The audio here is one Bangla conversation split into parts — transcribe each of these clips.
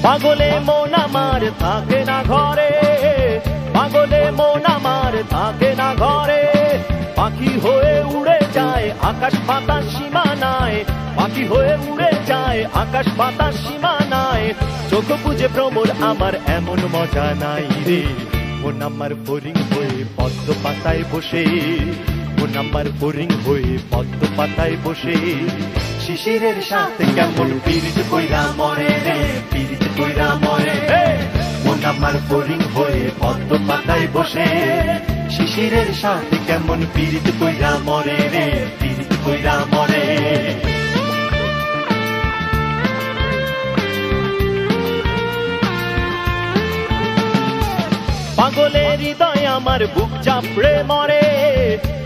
পাগলে মন আমার থাকে না ঘরে, পাগলে মন আমার থাকে না ঘরে। পাখি হয়ে উড়ে যায় আকাশ বাতাস সীমানায়, পাখি হয়ে উড়ে যায় আকাশ বাতাস সীমানায়। চোখ বুঝে ভ্রমর আমার এমন মজা নাই রে। মন আমার বোরিং হয়ে পদ্ম পাতায় বসে, মন আমার বোরিং হয়ে পদ্ম পাতায় বসে। শিশিরের সাথে কেমন পীড়িত কইরা মরে রে, পীড়িত কইরা মরে। মন আমার বোরিং হয়ে পদ্ম পাতায় বসে, শিশিরের সাথে কেমন পীড়িত কইরা মরে রে, পীড়িত কইরা মরে। পাগলের হৃদয় আমার বুক চাপড়ে মরে,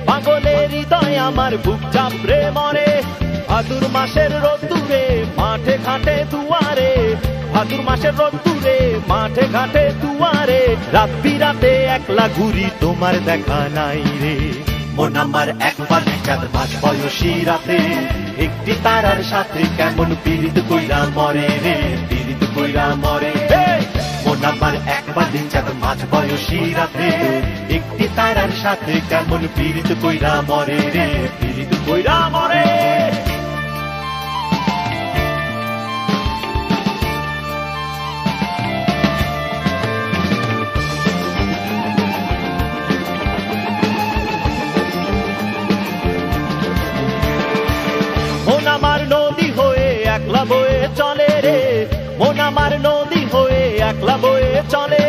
পাগলের হৃদয় আমার বুক চাপড়ে মরে। ভাদুর মাসের রোদ্দুরে মাঠে ঘাটে দুয়ারে, ভাদুর মাসের রোদ্দুরে মাঠে ঘাটে দুয়ারে। রাত বিরাতে একলা ঘুরি তোমার দেখা নাই রে। মন আমার একবার চাঁদ মাঝ বয়সী রাতে, একটি তারার সাথে কেমন পীড়িত কইরা মরে রে, পীড়িত কইরা মরে। মন আমার একবার চাঁদ মাঝ বয়সী রাতে, একটি তারার সাথে কেমন পীড়িত কইরা মরে রে, পীড়িত কইরা মরে। মন আমার নদী হয়ে একলা বয়ে চলে রে, মন আমার নদী হয়ে একলা বয়ে চলে।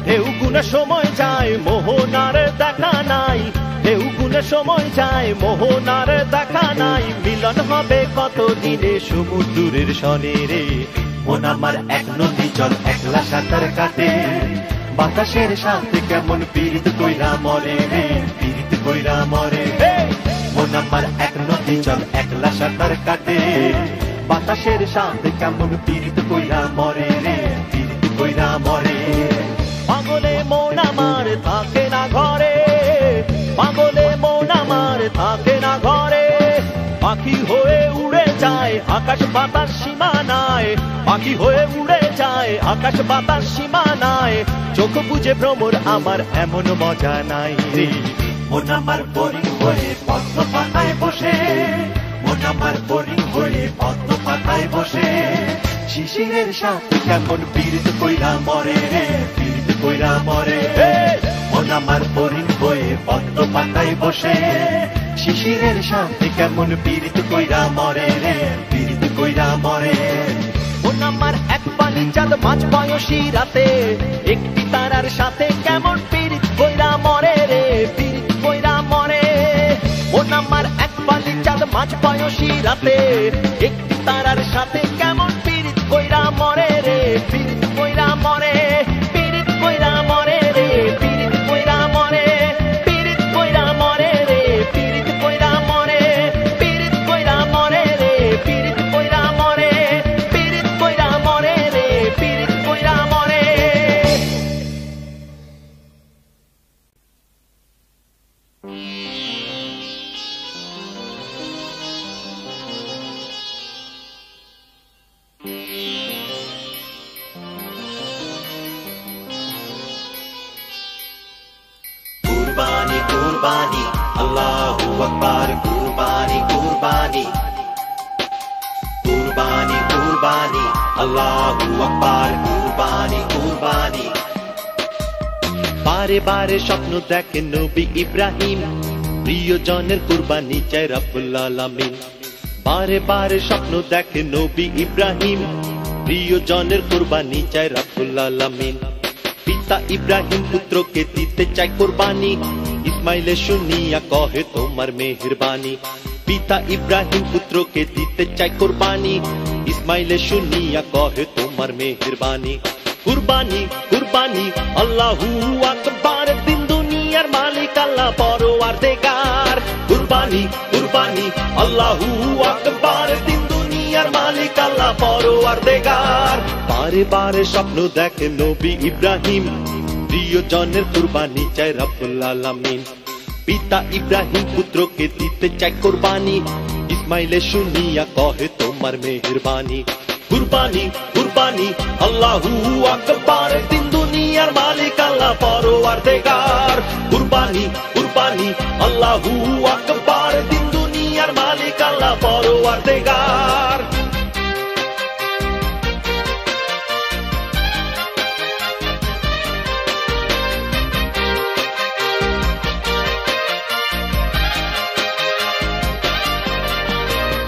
ঢেউ গুনে সময় যায় মোহনার দেখা নাই, ঢেউ গুনে সময় যায় মোহনার দেখা নাই। মিলন হবে কত দিনে সমুদ্রের সনে রে। মন আমার এক নদী জল একলা সাঁতার কাটে, বাতাসের সাথে কেমন পীড়িত কইরা মরে রে, পীড়িত কইরা মরে। মন আমার এক নদী জল একলা সাঁতার কাটে, বাতাসের সাথে কেমন পীড়িত কইরা মরে রে, পীড়িত কইরা মরে। পাগলে মন আমার থাকে না ঘরে, পাগলে মন আমার থাকে না ঘরে। পাখি হয়ে উড়ে যায় আকাশ বাতাস সীমানায়, পাখি হয়ে উড়ে যায় আকাশ বাতাস সীমানায়। চোখ বুঝে ভ্রমর আমার এমন মজা নাই রে। মন আমার বোরিং হয়ে পদ্ম পাতায় বসে, মন আমার বোরিং হয়ে পদ্ম পাতায় বসে। শিশিরের সাথে কেমন পীড়িত কইরা মরে রে, পীড়িত কইরা মরে। মন আমার বোরিং হয়ে পদ্ম পাতায় বসে, শিশিরের সাথে কেমন পীড়িত কইরা মরে রে, পীড়িত কইরা মরে। মন আমার এক পানি চাঁদ মাঝ বয়সী রাতে, একটি তারার সাথে কেমন পীড়িত কইরা মরে রে, পীড়িত কইরা মরে। মন আমার এক পানি চাঁদ মাঝ বয়সী রাতে, একটি তারার সাথে কেমন পীড়িত কইরা মরে রে, পীড়িত কইরা মরে। পীড়িত কইরা মরে রে, পীড়িত কইরা মরে, পীড়িত কইরা মরে রে, পীড়িত কইরা মরে, পীড়িত কইরা মরে রে, পীড়িত কইরা মরে, পীড়িত কইরা মরে রে, পীড়িত কইরা মরে। কুরবানি কুরবানি আল্লাহু আকবার, কুরবানি কুরবানি, কুরবানি কুরবানি আল্লাহু আকবার, কুরবানি কুরবানি। বারে বারে স্বপ্ন দেখেন নবী ইব্রাহিম, প্রিয়জনের কুরবানি চাই রব্বুল আলামিন। বারে বারে স্বপ্ন দেখেন নবী ইব্রাহিম, প্রিয়জনের কুরবানি চাই রব্বুল আলামিন। পিতা ইব্রাহিম পুত্রকে দিতে চায় কুরবানি, ইসমাইলে শুনিয়া কহে তোমার মেহেরবানি। পিতা ইব্রাহিম পুত্রকে দিতে চায় কুরবানি, ইসমাইলে শুনিয়া কহে তোমার মেহেরবানি। কুরবানি কুরবানি আল্লাহু আকবার, দিন দুনিয়ার মালিক আল্লাহ পরওয়ারদিগার। কুরবানি কুরবানি আল্লাহু আকবার, দিন দুনিয়ার মালিক আল্লাহ পরওয়ারদিগার। বারে বারে স্বপ্ন দেখে নবী ইব্রাহিম, প্রিয়জনের কুরবানি চায় রব্বুল আলামিন। পিতা ইব্রাহিম পুত্রকে দিতে চায় কুরবানি, ইসমাইলে শুনিয়া কহে তোমার মেহেরবানি। কুরবানি কুরবানি আল্লাহু আকবার, তিন দুনিয়ার মালিক আল্লাহ পরওয়ারদিগার। কুরবানি কুরবানি আল্লাহু আকবার, তিন দুনিয়ার মালিক আল্লাহ পরওয়ারদিগার।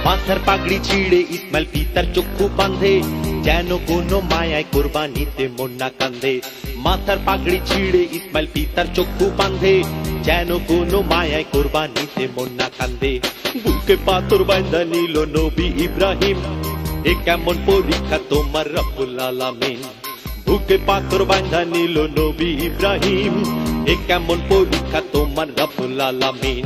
মাথার পাগড়ি ছিঁড়ে ইসমাইল পিতার চক্ষু বাঁধে, যেন কোনো মায়ায় কোরবানিতে মন না কান্দে। মাথার পাগড়ি ছিঁড়ে ইসমাইল পিতার চক্ষু বাঁধে, যেন কোনো মায়ায় কোরবানিতে মন না কান্দে। বুকে পাথর বাঁধা নিল নবী ইব্রাহিম, এ কেমন পরীক্ষা তোমার রব্বুল আলামিন। বুকে পাথর বাঁধা নিল নবী ইব্রাহিম, এ কেমন পরীক্ষা তোমার রব্বুল আলামিন।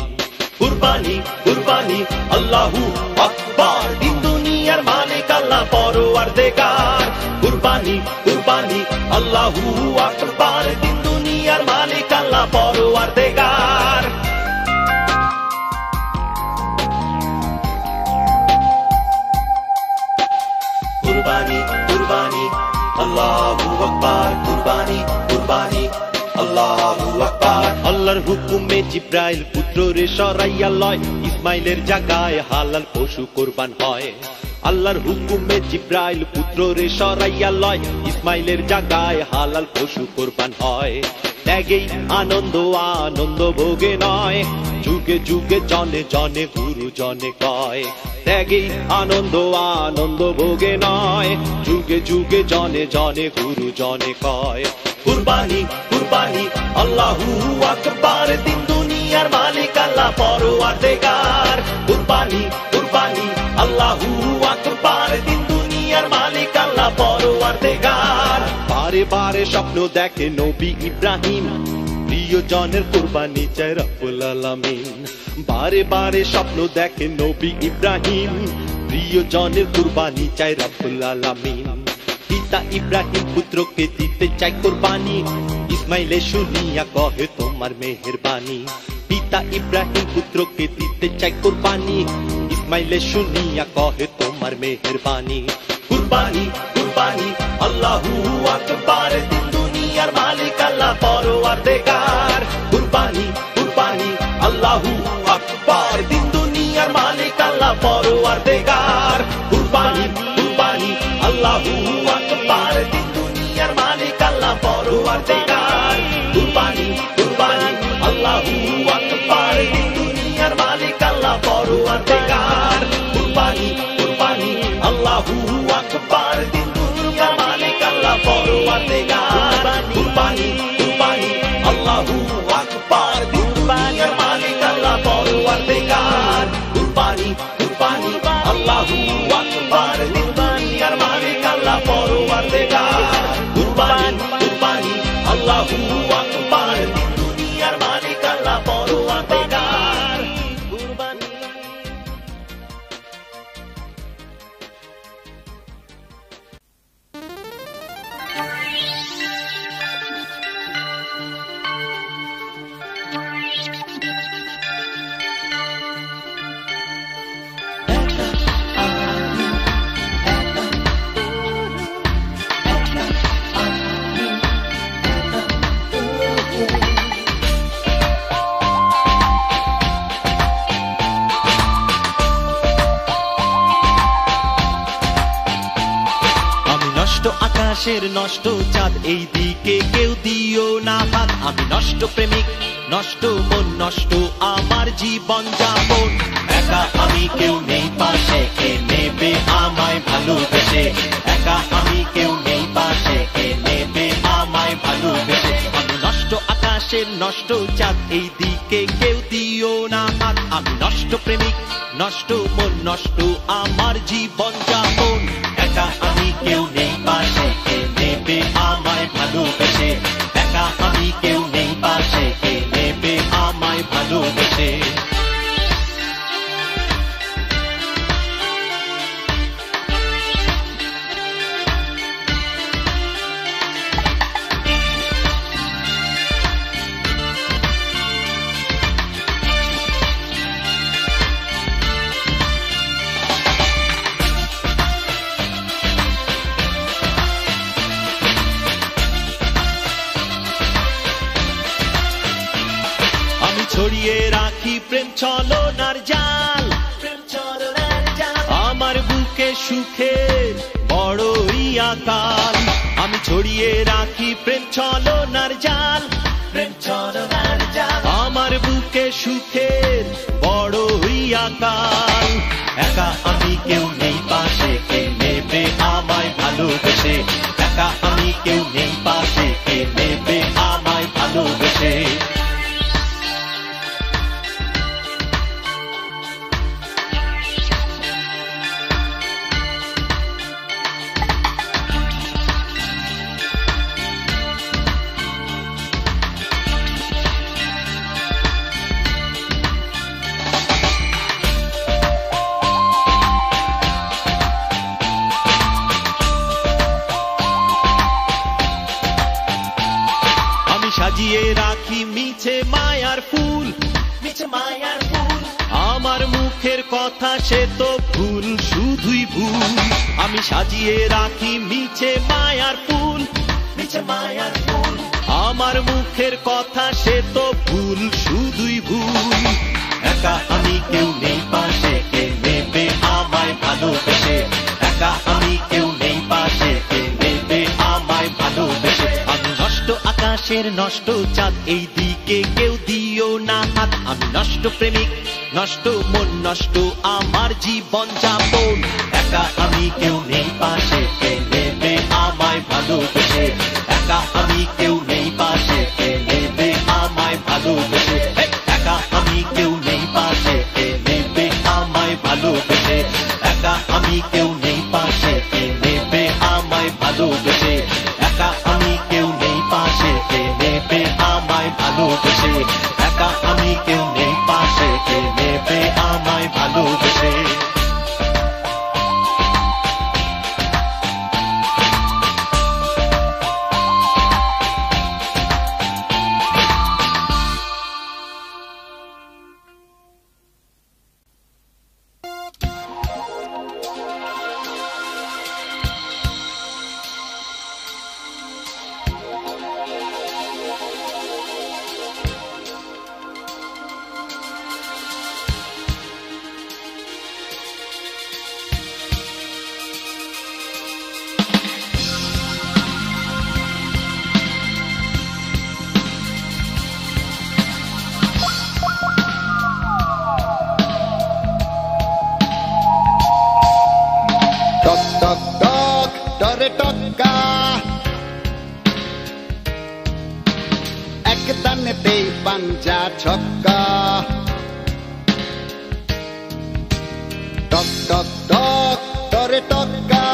কুরবানি কুরবানি আল্লাহু আকবার, তিন দুনিয়ার মালিক আল্লাহ পরওয়ারদিগার। কুরবানি কুরবানি আল্লাহু আকবার, তিন দুনিয়ার মালিক আল্লাহ পরওয়ারদিগার। কুরবানি কুরবানি আল্লাহু আকবার, কুরবানি কুরবানি আল্লাহু আকবার। আল্লাহর হুকুমে জিব্রাইল পুত্র রে সরাইয়া লয়, ইসমাইলের জায়গায় হালাল পশু কোরবান হয়। আল্লাহর হুকুমে জিব্রাইল পুত্র রে সরাইয়া লয়, ইসমাইলের জায়গায় হালাল পশু কোরবান হয়। ত্যাগেই আনন্দ আনন্দ ভোগে নয়, যুগে যুগে জনে জনে গুরু জনে কয়। ত্যাগেই আনন্দ আনন্দ ভোগে নয়, যুগে যুগে জনে জনে গুরু জনে কয়। কুরবানি কুরবানি আল্লাহু আকবার, তিন দুনিয়ার মালিক আল্লাহ পরওয়ারদিগার। কুরবানি কুরবানি আল্লাহু আকবার, তিন দুনিয়ার মালিক আল্লাহ পরওয়ারদিগার। বারে বারে স্বপ্ন দেখে নবী ইব্রাহিম, প্রিয়জনের কুরবানি চায় রব্বুল আলামিন। বারে বারে স্বপ্ন দেখে নবী ইব্রাহিম, প্রিয়জনের কুরবানি চায় রব্বুল আলামিন। পিতা ইব্রাহিম পুত্রকে দিতে চায় কোরবানি, ইসমাইলে শুনিয়া কহে তোমার মেহেরবানি। পিতা ইব্রাহিম পুত্রকে দিতে চায় কোরবানি, ইসমাইলে শুনিয়া কহে তোমার মেহেরবানি। কুরবানি কুরবানি আল্লাহু আকবার, তিন দুনিয়ার মালিক আল্লাহ পরওয়ারদিগার। কুরবানি কুরবানি আল্লাহু আকবার, তিন দুনিয়ার মালিক আল্লাহ পরওয়ারদিগার। কুরবানি কুরবানি আল্লাহু আকবার, তিন দুনিয়ার মালিক আল্লাহ পরওয়ারদিগার। কুরবানি কুরবানি আল্লাহু আকবার, তিন দুনিয়ার মালিক আল্লাহ পরওয়ারদিগার। কুরবানি কুরবানি আল্লাহু আকবার, তিন দুনিয়ার মালিক আল্লাহ পরওয়ারদিগার। কুরবানি কুরবানি আল্লাহু আকবার, তিন দুনিয়ার মালিক আল্লাহ পরওয়ারদিগার। কুরবানি কুরবানি আল্লাহু আকবার, তিন দুনিয়ার মালিক আল্লাহ পরওয়ারদিগার। কুরবানি কুরবানি আল্লাহু আকবার, তিন দুনিয়ার মালিক আল্লাহ পরওয়ারদিগার। কুরবানি আকাশের নষ্ট চাঁদ, এই দিকে কেউ দিও না হাত। আমি নষ্ট প্রেমিক, নষ্ট মন, নষ্ট আমার জীবন যাপন। একা আমি কেউ নেই পাশে, কে নেবে আমায় ভালোবেসে। একা আমি কেউ নেই পাশে, কে নেবে আমায় ভালোবেসে। আমি নষ্ট আকাশের নষ্ট চাঁদ, এই দিকে কেউ দিও না হাত। আমি নষ্ট প্রেমিক, নষ্ট মন, নষ্ট আমার জীবন যাপন। একা আমি কেউ নেই পাশে, কে নেবে আমায় ভালোবেসে। একা আমি কেউ নেই পাশে, কে নেবে আমায় ভালোবেসে। ছড়িয়ে রাখি প্রেম ছলনার জাল, আমার বুকে সুখের বড়ই আকাল। আমি ছড়িয়ে রাখি প্রেম ছলনার জাল, আমার বুকে সুখের বড়ই আকাল। একা আমি কেউ নেই পাশে, কে নেবে আমায় ভালোবেসে, একা আমি কেউ নেই পাশে, কে নেবে আমায় ভালোবেসে। সাজিয়ে রাখি মিছে মায়ার ফুল, আমার মুখের কথা সে তো ভুল, শুধুই ভুল। আমি সাজিয়ে রাখি মিছে মায়ার ফুল, আমার মুখের কথা সে তো ভুল, শুধুই ভুল। একা আমি কেউ নেই পাশে, কে নেবে আমায় ভালোবেসে, একা আমি কেউ নেই পাশে, কে নেবে আমায় ভালোবেসে। আমি নষ্ট আকাশের নষ্ট চাঁদ, এই দিকে কেউ দিও না হাত। আমি নষ্ট প্রেমিক, নষ্ট মন, নষ্ট আমার জীবন যাপন। একা আমি কেউ নেই পাশে, কে নেবে আমায় ভালোবেসে, একা আমি কেউ নেই পাশে, কে নেবে আমায় ভালোবেসে। একা আমি কেউ নেই পাশে, কে নেবে আমায় ভালোবেসে, একা আমি কেউ নেই পাশে, কে নেবে আমায় ভালোবেসে, একা আমি কেউ নেই পাশে, কে নেবে আমায় ভালোবেসে, একা আমি কেউ নেই পাশে, কে নেবে আমায় ভালোবেসে। একদানেতেই পাঞ্জা ছক্কা, টক টক টক টরে টক্কা,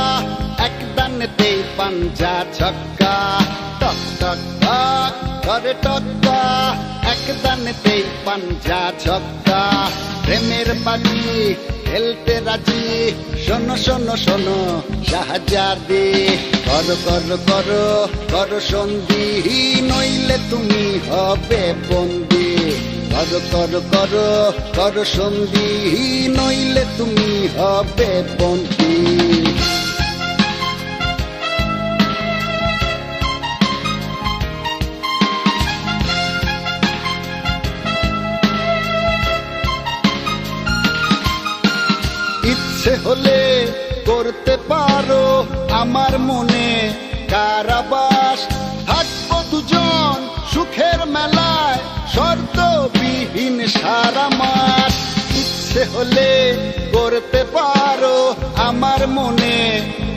একদানেতেই পাঞ্জা ছক্কা, টক টক টক টরে টক্কা, একদানেতেই পাঞ্জা ছক্কা। প্রেমের বাজি খেলতে রাজি, শোনো শোনো শোনো শাহজাদি, করো করো করো করো সন্ধি, নইলে তুমি হবে বন্দি। করো করো করো করো সন্ধি, নইলে তুমি হবে বন্দি। ইচ্ছে হলে করতে পারো আমার মনে কারাবাস, থাকবো দুজন সুখের মেলায় শর্তবিহীন সারা মাস। ইচ্ছে হলে করতে পারো আমার মনে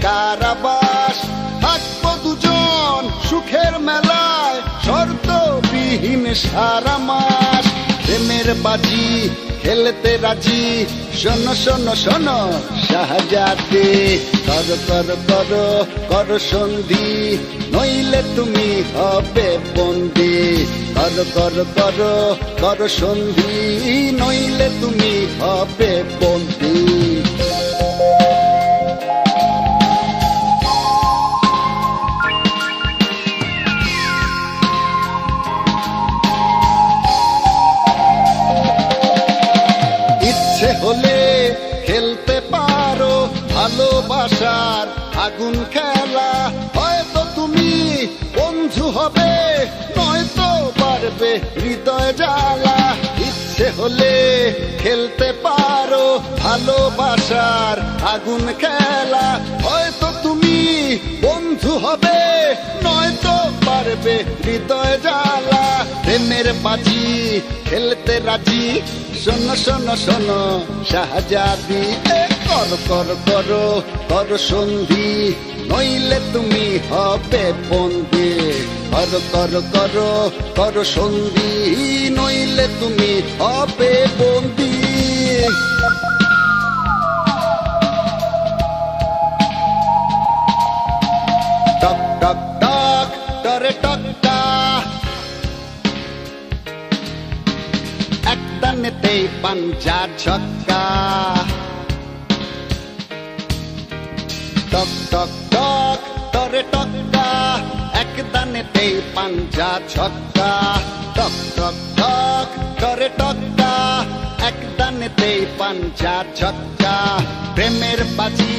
কারাবাস, থাকবো দুজন সুখের মেলায় শর্তবিহীন সারা মাস। প্রেমের বাজি খেলতে রাজি, শোনো শোনো শোনো শাহজাদি, করো করো করো করো সন্ধি, নইলে তুমি হবে বন্দি। করো করো করো করো সন্ধি, নইলে তুমি হবে বন্দি। হলে খেলতে পারো ভালোবাসার আগুন খেলা, হয়তো তুমি বন্ধু হবে, নয়তো পারবে হৃদয় জ্বালা। হলে খেলতে পারো ভালোবাসার আগুন খেলা, হয়তো তুমি বন্ধু হবে, নয়তো পারবে হৃদয় জ্বালা। প্রেমের বাজি খেলতে রাজি, শোনো শোনো শোনো শাহজাদি, কর কর করো কর সন্ধি, নইলে তুমি হবে বন্দি। কর কর করো কর সন্ধি, নইলে তুমি হবে বন্দি। টক টক টক টরে টক্কা, একটানেতেই পাঞ্জা ছক্কা। টক টক টক টরে টক্কা, একদানেতেই পাঞ্জা ছক্কা। টক টক টক টরে টক্কা, একদানেতেই পাঞ্জা ছক্কা। প্রেমের বাজি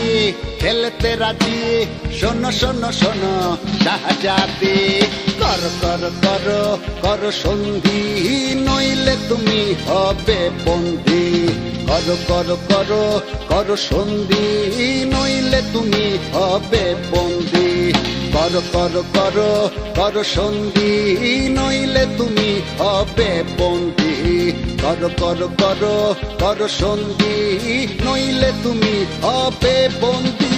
খেলতে রাজি, শোনো শোনো শোনো শাহজাদি, কর কর করো কর সন্ধি, নইলে তুমি হবে বন্দি। কর কর করো কর সন্ধি, নইলে তুমি হবে বন্দি। কর কর করো কর সন্ধি, নইলে তুমি হবে বন্দি। কর কর করো কর সন্ধি, নইলে তুমি হবে বন্দি।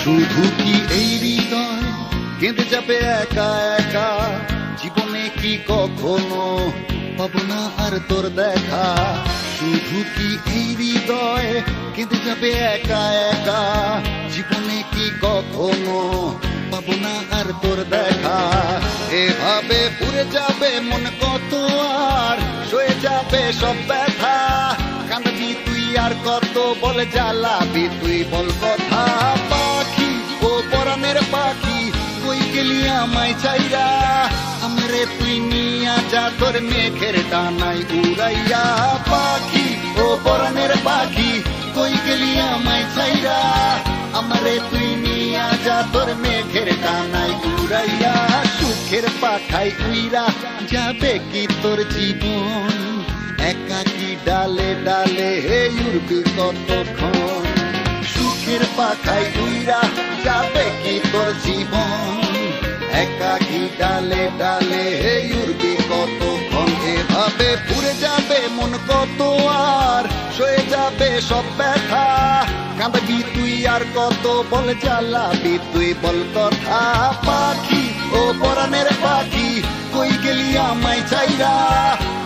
শুধু কি এই হৃদয় কেঁদে যাবে একা একা, জীবনে কি কখনো পাবো না আর তোর দেখা। শুধু কি এই হৃদয় কেঁদে যাবে একা একা, জীবনে কি কখনো পাবো না আর তোর দেখা। এভাবে পুড়ে যাবে মন কত, আর সয়ে যাবে সব ব্যথা। কাঁদবি তুই আর কত, বলে জ্বালাবি তুই বল কথা। পাখি ও পরাণের পাখি, কই গেলি আমায় চাইরা, আমরে তুই নিয়া যা তোর মেঘের ডানায় উড়াইয়া। পাখি ও পরাণের পাখি, কই গেলি আমায় চাইরা, আমরে তুই নিয়া যা তোর মেঘের ডানায় উড়াইয়া। সুখের পাখায় উইরা যাবে কি তোর জীবন, একাকি ডালে ডালে উড়বি কতক্ষণ। সুখের পাখায় উইরা যাবে কি তোর জীবন, একাকি ডালে ডালে উড়বি কতক্ষণ। এভাবে পুড়ে যাবে মন কত, আর সয়ে যাবে সব ব্যথা। কাঁদবি তুই আর কত, বল জ্বালাবি তুই বল কথা। পাখি ও পরাণের পাখি, কই গেলি আমায় চাইরা,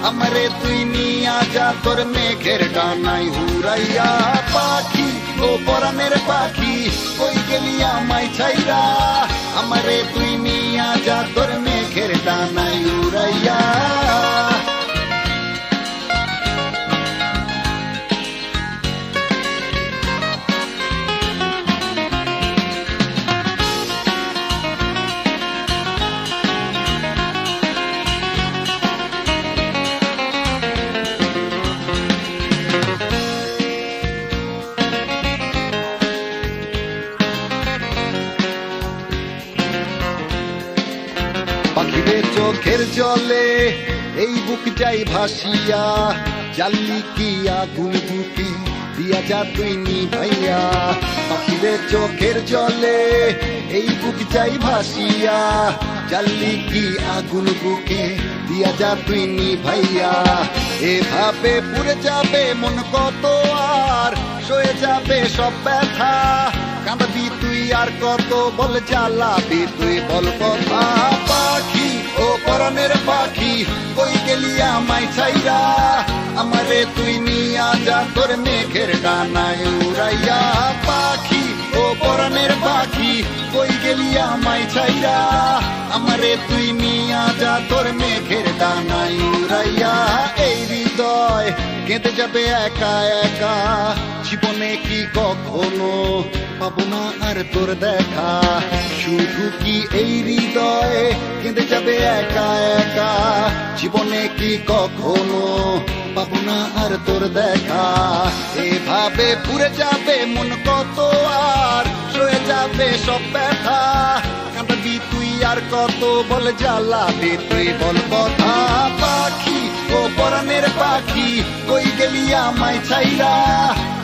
আমারে তুই নিয়া যা তোর মেঘের ডানায় উড়াইয়া। পাখি ও পরাণের পাখি, কই গেলি আমায় চাইরা, আমারে তুই নিয়া যা তোর মেঘের ডানায় উড়াইয়া। পাখিদের চোখের জলে এই বুক যাই ভাসিয়া, জ্বালি কি আগুন বুকে দিয়া যা তুই নিভাইয়া। পাখিদের চোখের জলে এই বুক যাই ভাসিয়া, জ্বালি কি আগুন বুকে দিয়া যা তুই নিভাইয়া। এভাবে পুড়ে যাবে মন কত, আর সয়ে যাবে সব ব্যথা। কাঁদবি তুই আর কত, বল জ্বালাবি তুই বল কথা। পাখি ও পরাণের পাখি, কই গেলি আমায় ছাইরা, আমারে তুই নিয়া যা তোর মেঘের ডানায় উড়াইয়া। পাখি ও পরাণের পাখি, কই গেলি আমায় ছাইরা, আমারে তুই নিয়া নিয়া যা তোর মেঘের ডানায় উড়াইয়া। এই হৃদয় কেঁদে যাবে একা একা, জীবনে কি কখনো পাবো না আর তোর দেখা। শুধু কি এই হৃদয় কেঁদে যাবে একা একা, জীবনে কি কখনো পাবো না আর তোর দেখা। এভাবে পুড়ে যাবে মন কত, আর সয়ে যাবে সব ব্যথা। কাঁদবি তুই আর কত, বল জ্বালাবে তুই বল কথা। পাখি ও পরাণের পাখি, কই গেলি আমায় ছাইরা,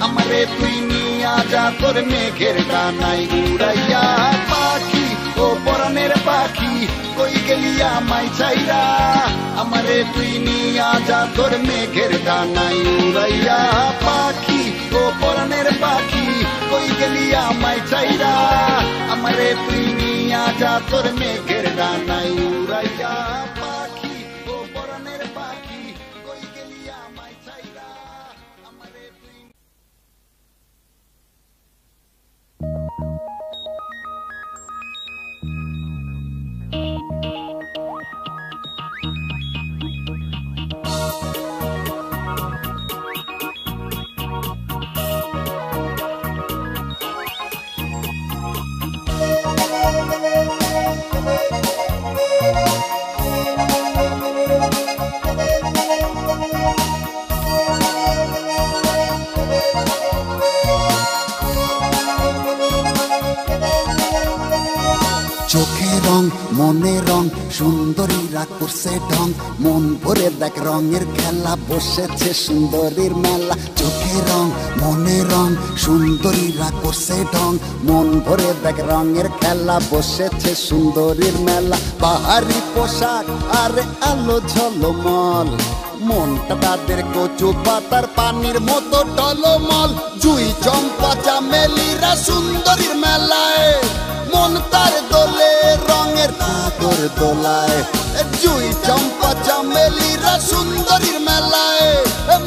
আমারে তুই নিয়া যা তোর মেঘের ডানায় উড়াইয়া। পাখি ও পরাণের পাখি, কই গেলি আমায় ছাইরা, আমারে তুই নিয়া যা তোর মেঘের ডানায় উড়াইয়া। পাখি ও পরাণের পাখি, কই গেলি আমায় ছাইরা, আমারে তুই নিয়া যা তোর মেঘের ডানায় উড়াইয়া। পাখি ও পরাণের পাখি, কই গেলি আমায় ছাইরা, আমারে তুই। চোখে রং মনে রং, সুন্দরীরা করছে ঢং, মন ভরে দেখ রঙের খেলা, বসেছে সুন্দরীর মেলা। চোখে রং মনে রং, সুন্দরীরা করছে ঢং, মন ভরে দেখ রঙের খেলা, বসেছে সুন্দরীর মেলা। বাহারি পোশাক আর আলো ঝলমল, মনটা তাদের কচু পাতার পানির মতো টলমল। জুই চম্পা চামেলিরা সুন্দরীর মেলায়, মন তার দোলে রঙের নাগর দোলায়। জুই চম্পা চামেলিরা সুন্দরীর মেলায়,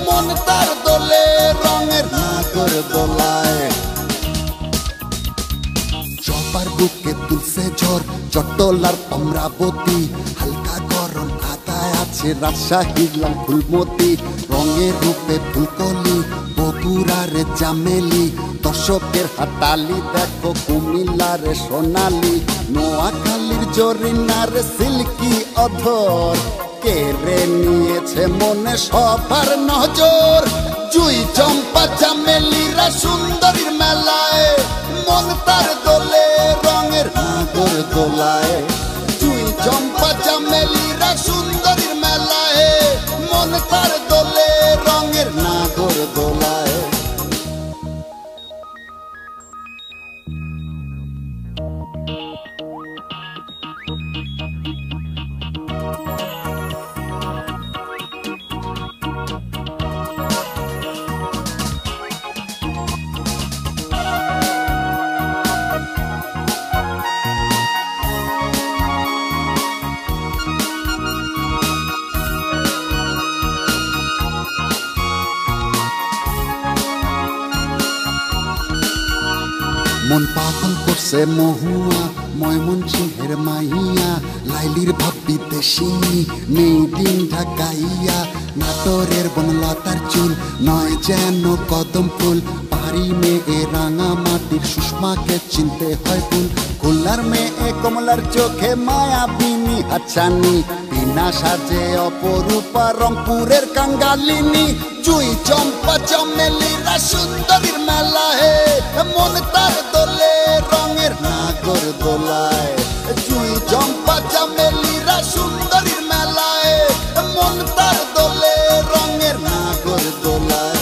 মন তার দোলে রঙের নাগর দোলায়। সবার বুকে তুলছে ঝড়, চট্টলার অমরাবতী, হালকা গরম আদায় আছে রাজশাহীর লাল ফুলমতি। রঙের রূপে ফুলকলি, বগুড়ারে চামেলি, দর্শকের হাতালি দেখো কুমিল্লারে সোনালি। নোয়াখালীর জরিনারে সিল্কি অধর, কেড়ে নিয়েছে মনে সবার নজর। জুই চম্পা চামেলিরা সুন্দরীর মেলায়, মন তার দোলে রঙের নাগর দোলায়। জুই চম্পা চামেলিরা সুন্দরীর মেলায়, মন তার দোলে রঙের নাগর দোলায়। মন পাগল করছে মহুয়া, ময়মনসিংহের মাইয়া, লাইলির ভাবি দেশিনী, মেড ইন ঢাকাইয়া। নাটোরের বনলতার চুল, নয় যেন কদম ফুল, পাহাড়ি মেয়ে রাঙা মাটির সুষমাকে চিনতে হয় ফুল। খুলনার মেয়ে কমলার চোখে মায়াবিনী হাসানি, বিনা সাজে অপরূপা রংপুরের কাঙ্গালিনী। জুই চম্পা চামেলিরা সুন্দরীর মেলা হে, মন তার দোলে রঙের নাগর দোলায়। জুই চম্পা চামেলিরা সুন্দরীর মেলা হে, মন তার দোলে রঙের নাগর দোলায়।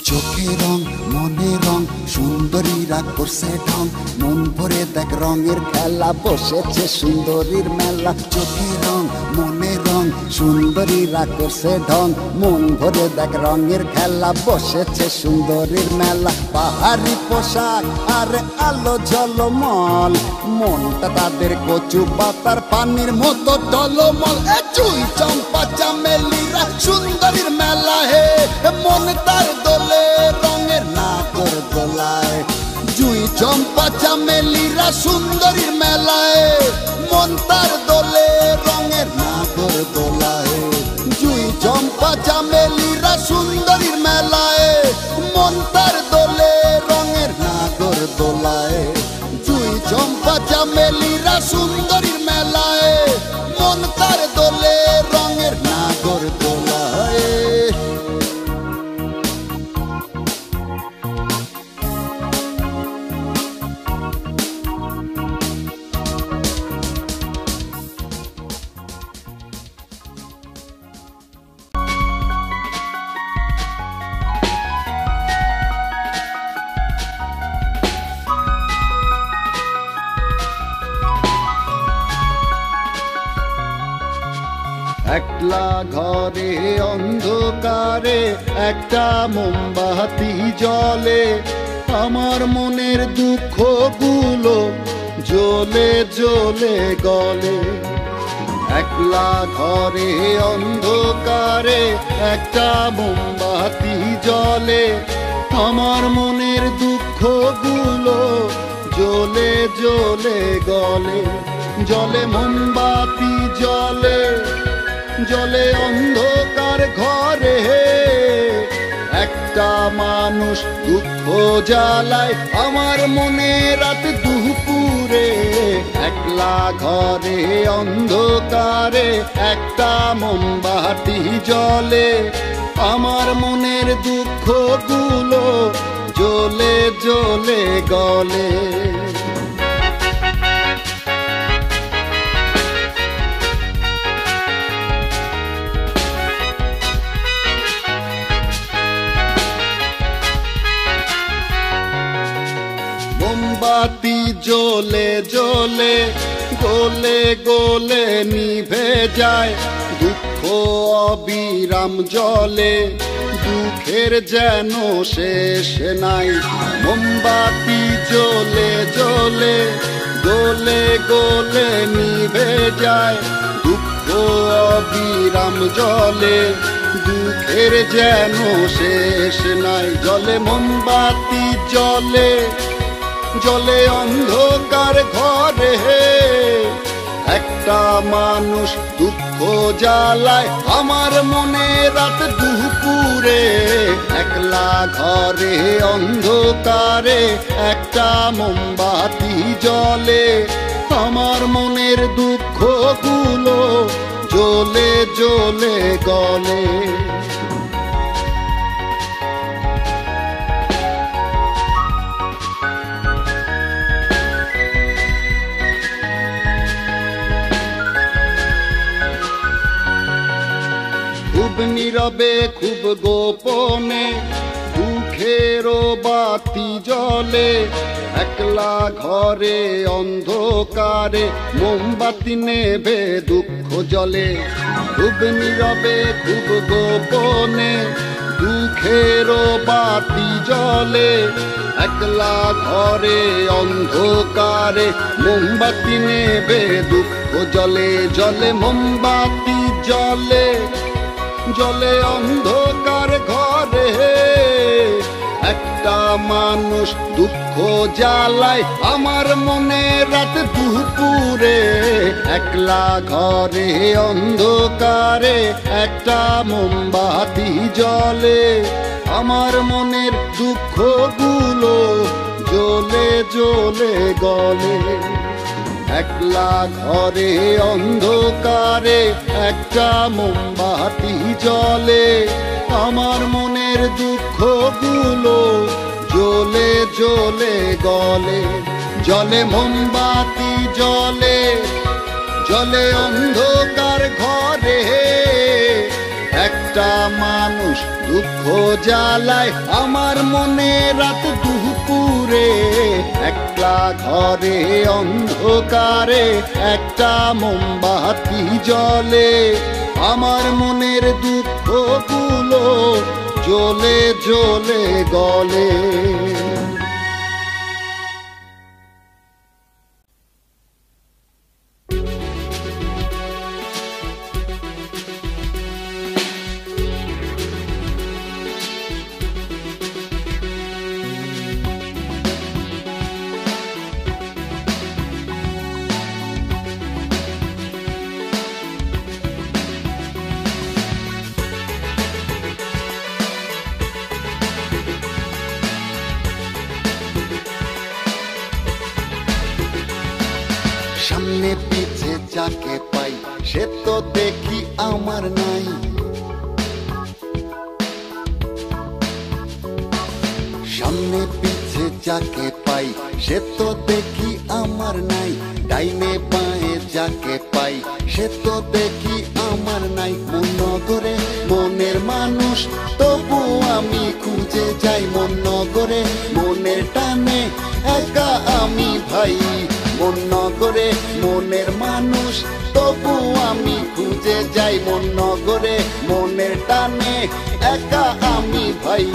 চোখে রং মনে রং, সুন্দরীরা করছে ঢং, মন ভরে দেখ রঙের খেলা, বসেছে সুন্দরীর মেলা। চোখে রং মনে রং, সুন্দরীরা করছে ঢং, মন ভরে দেখ রঙের খেলা, বসেছে সুন্দরীর মেলা। পাহাড়ি পোশাক আর আলো ঝলমল, মনটা তাদের কচু পাতার পানির মতো টলমল। জুই চম্পা চামেলিরা সুন্দরীর মেলা হে, মন তার দোলে রঙের নাগর দোলায়। জুই চম্পা চামেলিরা সুন্দরীর মেলায়, মন তার দোলে রঙের নাগর দোলায়। জুই চম্পা চামেলিরা সুন্দরীর মেলায়, মন তার দোলে রঙের নাগর দোলায়। জুই চম্পা চামেলিরা সুন্দরীর মেলায়, মন তার দোলে রঙের নাগর দোলায়। একলা ঘরে অন্ধকারে একটা মোমবাতি জ্বলে, আমার মনের দুঃখগুলো জ্বলে জ্বলে গলে। একলা ঘরে অন্ধকারে একটা মোমবাতি জ্বলে, আমার মনের দুঃখগুলো জ্বলে জ্বলে গলে। জলে মোমবাতি জলে জলে অন্ধকার ঘরে, একটা মানুষ দুঃখ জ্বালায় আমার মনে রাত দুপুরে। একলা ঘরে অন্ধকারে একটা মোমবাতি জ্বলে, আমার মনের দুঃখগুলো জ্বলে জ্বলে গলে। মোমবাতি জ্বলে জ্বলে গোলে গোলে নিভে যায়, দুঃখ অবিরাম জ্বলে, দুঃখের যেন শেষ নাই। মোমবাতি জ্বলে জ্বলে গোলে গোলে নিভে যায়, দুঃখ অবিরাম জ্বলে, দুঃখের যেন শেষ নাই। জলে মোমবাতি জ্বলে জলে অন্ধকার ঘরে, একটা মানুষ দুঃখ জ্বালায় আমার মনে রাত দুপুরে। একলা ঘরে অন্ধকারে একটা মোমবাতি জ্বলে, আমার মনের দুঃখগুলো জ্বলে জ্বলে গলে। খুব নীরবে খুব গোপনে দুঃখেরও বাতি জ্বলে, একলা ঘরে অন্ধকারে মোমবাতি নেভে দুঃখ জ্বলে। খুব নীরবে খুব গোপনে দুঃখেরও বাতি জ্বলে, একলা ঘরে অন্ধকারে মোমবাতি নেভে দুঃখ জ্বলে। জলে মোমবাতি জ্বলে জলে অন্ধকার ঘরে, একটা মানুষ দুঃখ জ্বালায় আমার মনে রাত দুপুরে। একলা ঘরে অন্ধকারে একটা মোমবাতি জ্বলে, আমার মনের দুঃখগুলো জ্বলে জ্বলে গলে। একলা ঘরে অন্ধকারে একটা মোমবাতি জ্বলে, আমার মনের দুঃখগুলো জ্বলে জ্বলে গলে। জলে মোমবাতি জ্বলে জলে অন্ধকার ঘরে, একটা মানুষ দুঃখ জ্বালায় আমার মনে রাত দুপুরে। একলা ঘরে অন্ধকারে একটা মোমবাতি জ্বলে, আমার মনের দুঃখগুলো জ্বলে জ্বলে গলে। সামনে পিছে যাকে পাই সে তো দেখি আমার নাই, সামনে পিছে যাকে পাই সে তো দেখি আমার নাই, ডাইনে বাঁয়ে যাকে পাই সে তো দেখি আমার নাই। মন নগরে মনের মানুষ তবু আমি খুঁজে যাই, মন নগরে মনের টানে একা আমি ভাই। মন নগরে মনের মানুষ তবু আমি খুঁজে যাই, মন নগরে মনের টানে একা আমি ভাই।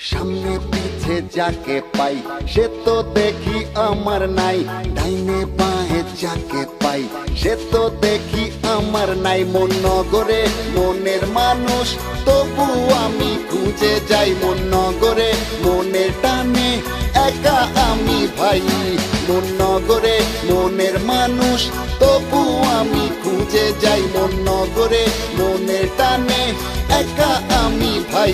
সামনে পিছে যাকে পাই সে তো দেখি আমার নাই, ডাইনে বাঁয়ে যাকে পাই সে তো দেখি আমার নাই। মন নগরে মনের মানুষ তবু আমি খুঁজে যাই, মন নগরে মনের টানে একা আমি ভাই। মন নগরে মনের মানুষ তবু আমি খুঁজে যাই, মন নগরে মনের টানে একা আমি ভাই।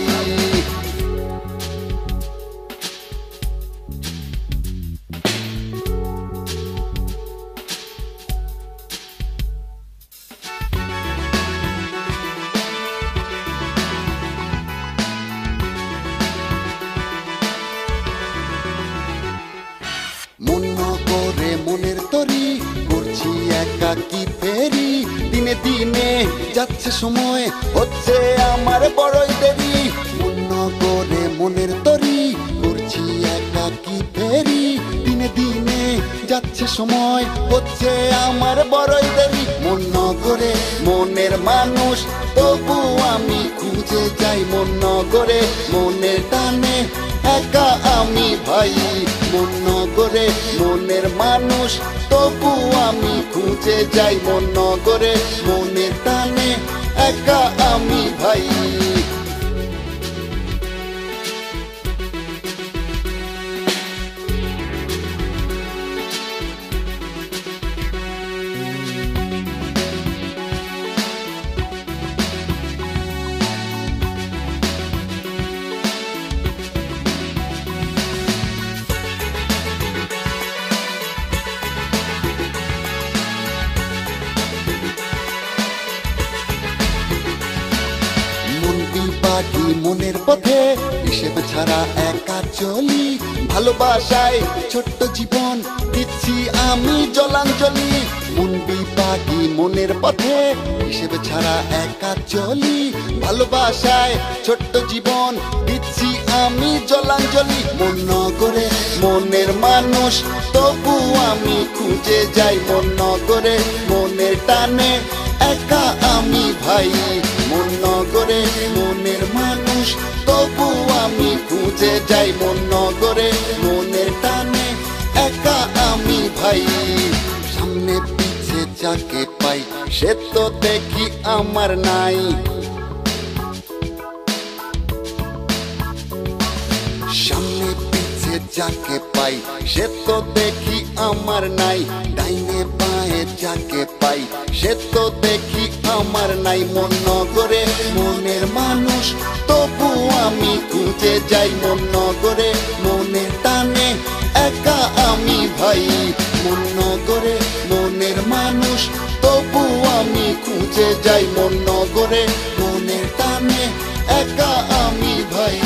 মন নগরে মনের তরি করছি একাকি ফেরি, দিনে দিনে যাচ্ছে সময় হচ্ছে আমার বড়ই দেরি। মন নগরে মনের তরি করছি একাকি ফেরি, দিনে দিনে যাচ্ছে সময় হচ্ছে আমার বড়ই দেরি। মন নগরে মনের মানুষ তবু আমি খুঁজে যাই, মন নগরে মনের টানে একা আমি ভাই। মন নগরে মনের মানুষ তবু আমি খুঁজে যাই, মন নগরে মনের টানে একা আমি ভাই। মনের পথে হিসেব ছাড়া একা চলি, ভালোবাসায় ছোট্ট জীবন দিচ্ছি আমি জলাঞ্জলি। মন বিপাগী মনের পথে হিসেব ছাড়া একা চলি, ভালোবাসায় ছোট্ট জীবন দিচ্ছি আমি জলাঞ্জলি। মন নগরে মনের মানুষ তবু আমি খুঁজে যাই, মন নগরে মনের টানে একা আমি ভাই। মন নগরে মনের মানুষ তবু আমি খুঁজে যাই, মন নগরে মনের টানে একা আমি ভাই। সামনে পিছে যাকে পাই সে তো দেখি আমার নাই, সামনে পিছে যাকে পাই সে তো দেখি আমার নাই, ডাইনে বাঁয়ে যাকে পাই সে তো দেখি আমার নাই। মন নগরে মনের মানুষ তবু আমি খুঁজে যাই, মন নগরে মনের টানে একা আমি ভাই। মন নগরে মনের মানুষ তবু আমি খুঁজে যাই, মন নগরে মনের টানে একা আমি ভাই।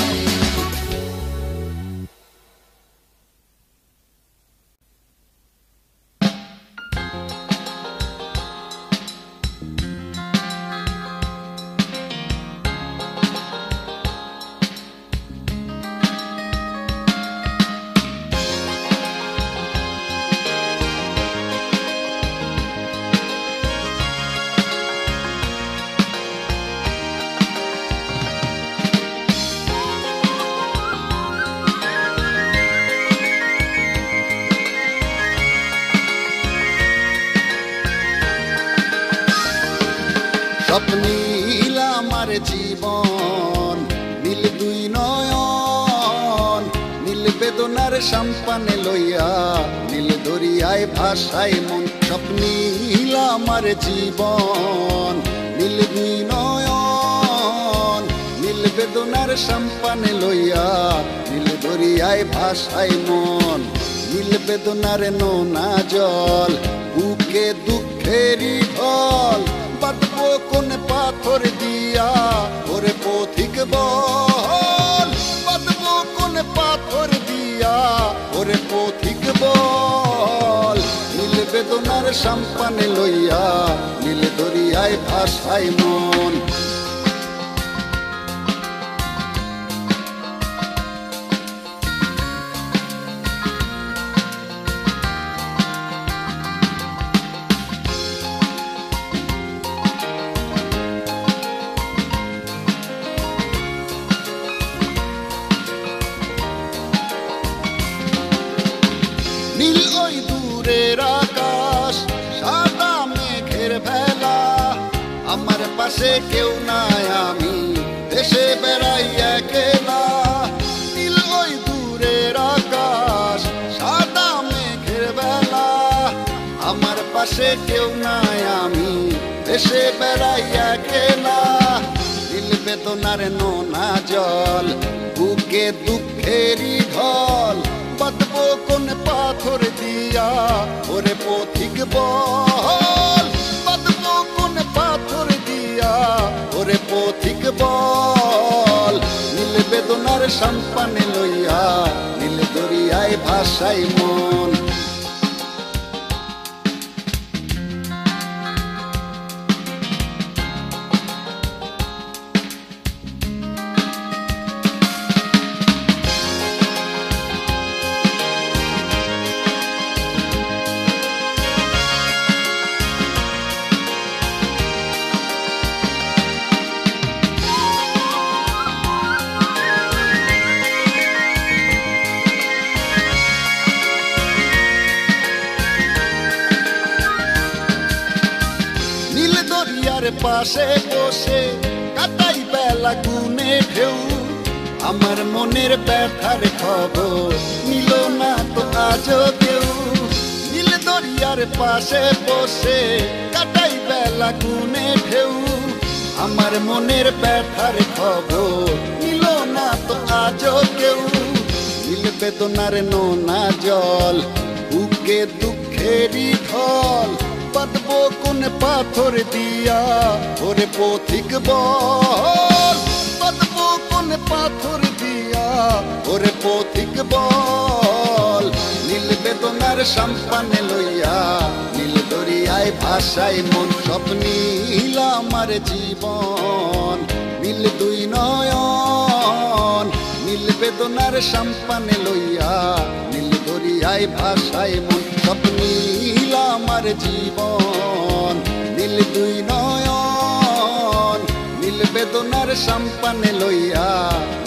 স্বপ্নীল আমার জীবন, নীল দুই নয়ন, নীল বেদনার সম্পানে লইয়া, নীল দরিয়ায় ভাষায় মন। স্বপ্নীল আমার জীবন, নীল দুই নয়ন, নীল বেদনার সম্পানে লইয়া, নীল দরিয়ায় ভাষায় মন। নীল বেদনার নোনা জল, বুকে দুঃখেরই ঢল, বাঁধবো কোন পাথর দিয়া ওরে পথিক বল, বাঁধবো কোন পাথর দিয়া ওরে পথিক বল। নীল বেদনার সাম্পানে লইয়া নীল দরিয়ায় ভাসাই মন। নীল ওই দূরের আকাশ, সাদা মেঘের ভেলা, আমার পাশে কেউ নাই আমি দেশে বেড়াই একলা। নীল ওই দূরের আকাশ, সাদা মেঘের ভেলা, আমার পাশে কেউ নাই আমি দেশে বেড়াই একলা। নীল বেদনার নোনা জল, বুকে দুঃখেরই ঢল, বাঁধবো কোন পাথর দিয়া ওরে পথিক বল, বাঁধবো কোন পাথর দিয়া ওরে পথিক বল। নীল বেদনার সাম্পানে লইয়া নীল দরিয়ায় ভাসাই মন। পাশে বসে কাটাই বেলা গুনে ঢেউ, আমার মনের ব্যথার খবর নিল না তো আজও কেউ। নীল দরিয়ার পাশে বসে কাটাই বেলা গুনে ঢেউ, আমার মনের ব্যথার খবর নিল না তো আজও কেউ। নীল বেদনার নোনা জল, বুকে দুঃখেরই ঢল, বাঁধবো কোন পাথর দিয়া ওরে পথিক বল, বাঁধবো কোন পাথর দিয়া ওরে পথিক বল। নীল বেদনার সাম্পানে লইয়া নীল দরিয়ায় ভাসাই মন। সব নীল আমার জীবন, নীল দুই নয়ন, নীল বেদনার সাম্পানে লইয়া নীল দরিয়ায় ভাসাই মন। সব নীল আমার জীবন, নীল দুই নয়ন, নীল বেদনার সাম্পানে লইয়া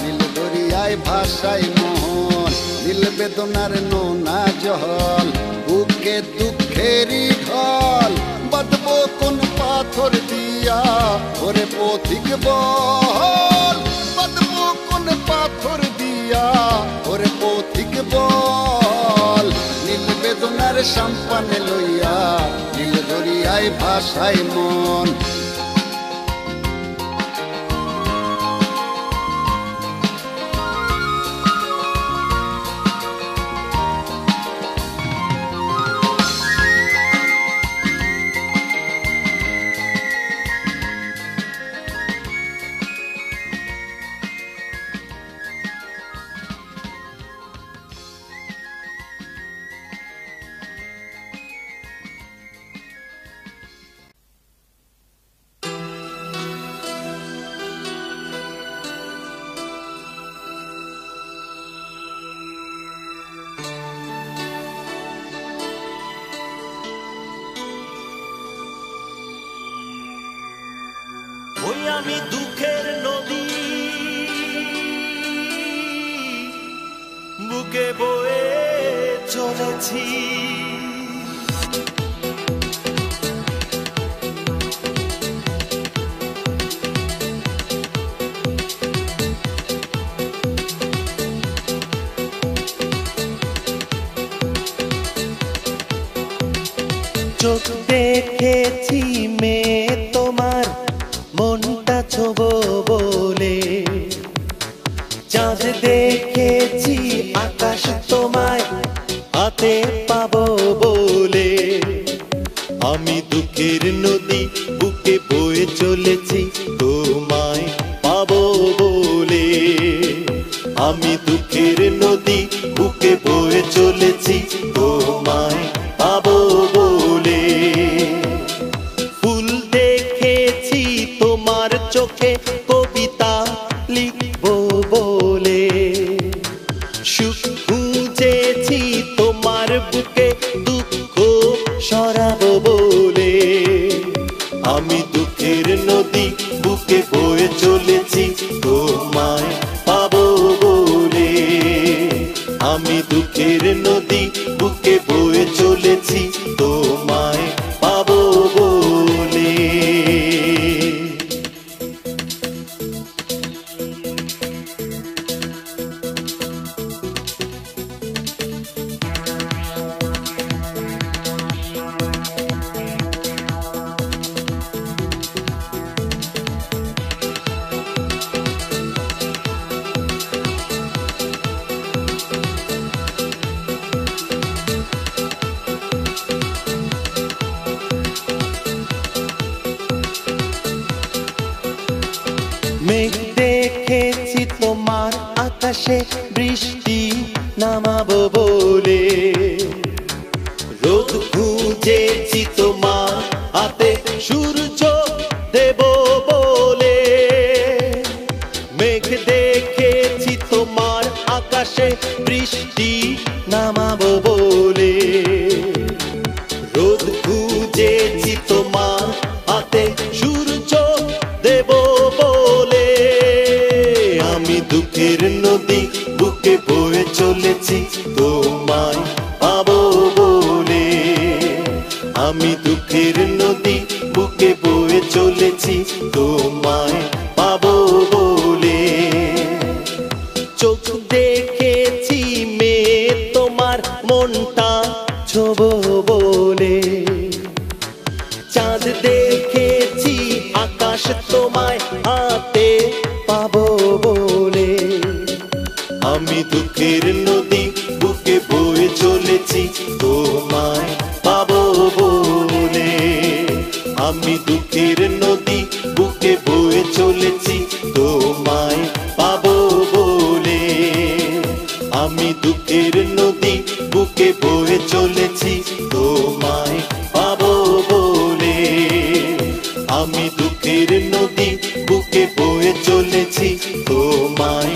নীল দরিয়ায় ভাসাই মন। নীল বেদনার নোনা জল, বুকে দুঃখেরই ঢল, বাঁধবো কোন পাথর দিয়া ওরে পথিক বল, বাঁধবো কোন পাথর দিয়া ওরে পথিক বল। নীল বেদনার সাম্পানে লইয়া নীল দরিয়ায় ভাসাই মন। আমি দুঃখের নদী, বুকে বয়ে চলেছি, চোখ দেখেছি মেয়ে তোমার মনটা ছোবো বলে, চাঁদ দেখেছি আকাশ তোমায় হাত চলেছি তোমায় পাবো বলে। আমি দুঃখের নদী বুকে বয়ে চলেছি তোমায় পাবো বলে। ফুল দেখেছি তোমার চোখে, কবিতা লিখবো বলে। সুখ খুঁজেছি তোমার বুকে, দুঃখ সরাবো বলে। আমি দুঃখের নদী বুকে বয়ে চলেছি তোমায় পাবো বলে। আমি দুঃখের নদী বুকে বয়ে চলেছি তোমায় পাবো বলে। মেঘ দেখেছি তোমার আকাশে, বৃষ্টি নামাবো বলে। রোদ খুঁজেছি তোমার হাতে, সূর্য দেব বলে। মেঘ দেখেছি তোমার আকাশে, বৃষ্টি নামাবো বলে। রোদ খুঁজেছি তোমার হাতে, সূর্য দেব বলে। আমি দুঃখের নদী বুকে বয়ে চলেছি তোমায় পাবো বলে। আমি দুঃখের নদী বুকে বয়ে চলেছি তোমায় পাবো বলে। চোখ দেখেছি মেয়ে তোমার, মনটা ছোবো বলে। চাঁদ দেখেছি আকাশ তোমায় হাতে পাবো বলে। আমি দুঃখের নদী বুকে বয়ে চলেছি তোমায় পাবো বলে। আমি দুঃখের নদী বুকে বয়ে চলেছি তোমায় পাবো বলে। আমি দুঃখের নদী বুকে বয়ে চলেছি তোমায় পাবো বলে। আমি দুঃখের নদী বুকে বয়ে চলেছি তোমায়